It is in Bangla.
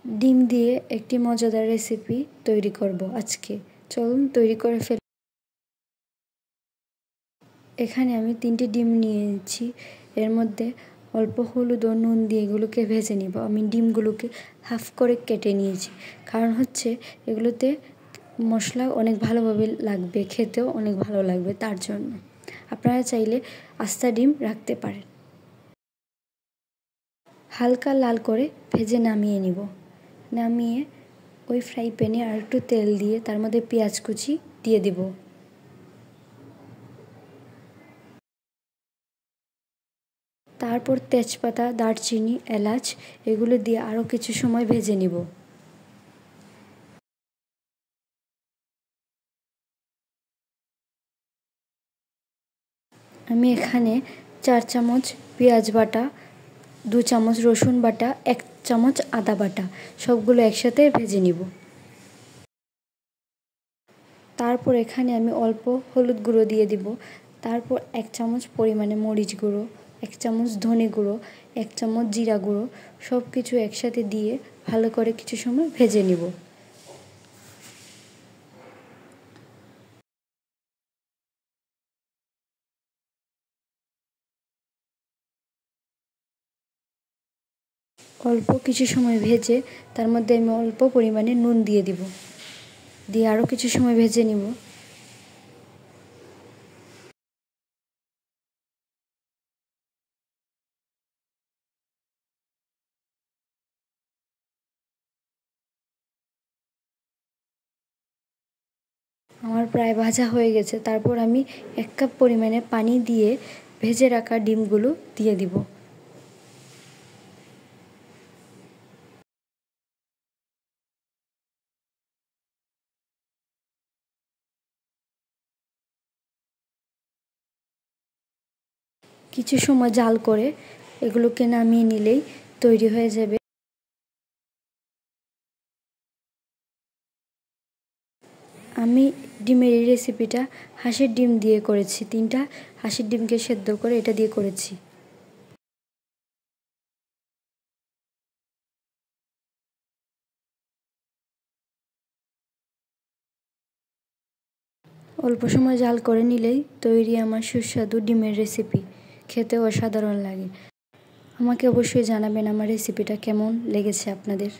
ডিম দিয়ে একটি মজাদার রেসিপি তৈরি করব আজকে। চলুন তৈরি করে ফেলি। এখানে আমি 3টি ডিম নিয়েছি। এর মধ্যে অল্প হলুদ ও নুন দিয়ে এগুলোকে ভেজে নিব। আমি ডিমগুলোকে হাফ করে কেটে নিয়েছি, কারণ হচ্ছে এগুলোতে মশলা অনেক ভালোভাবে লাগবে, খেতেও অনেক ভালো লাগবে, তার জন্য। আপনারা চাইলে আস্তা ডিম রাখতে পারেন। হালকা লাল করে ভেজে নামিয়ে নিব। নামিয়ে ওই ফ্রাই প্যানে আর একটু তেল দিয়ে তার মধ্যে পেঁয়াজ কুচি দিয়ে দেব। তারপর তেজপাতা, দারচিনি, এলাচ এগুলো দিয়ে আরও কিছু সময় ভেজে নিব। আমি এখানে 4 চামচ পেঁয়াজ বাটা, 2 চামচ রসুন বাটা, 1 চামচ আদা বাটা সবগুলো একসাথে ভেজে নিব। তারপর এখানে আমি অল্প হলুদ গুঁড়ো দিয়ে দিব। তারপর 1 চামচ পরিমাণে মরিচ গুঁড়ো, 1 চামচ ধনে গুঁড়ো, 1 চামচ জিরা গুঁড়ো সব কিছু একসাথে দিয়ে ভালো করে কিছু সময় ভেজে নিব। অল্প কিছু সময় ভেজে তার মধ্যে আমি অল্প পরিমাণে নুন দিয়ে দিব। দিয়ে আরও কিছু সময় ভেজে নিব। আমার প্রায় ভাজা হয়ে গেছে। তারপর আমি 1 কাপ পরিমাণে পানি দিয়ে ভেজে রাখা ডিমগুলো দিয়ে দিব। কিছু সময় জাল করে এগুলোকে নামিয়ে নিলেই তৈরি হয়ে যাবে। আমি ডিমের এই রেসিপিটা হাঁসের ডিম দিয়ে করেছি। 3টা হাঁসের ডিমকে সেদ্ধ করে এটা দিয়ে করেছি। অল্প সময় জাল করে নিলেই তৈরি আমার সুস্বাদু ডিমের রেসিপি। খেতেও অসাধারণ লাগে। আমাকে অবশ্যই জানাবেন আমার রেসিপিটা কেমন লেগেছে আপনাদের।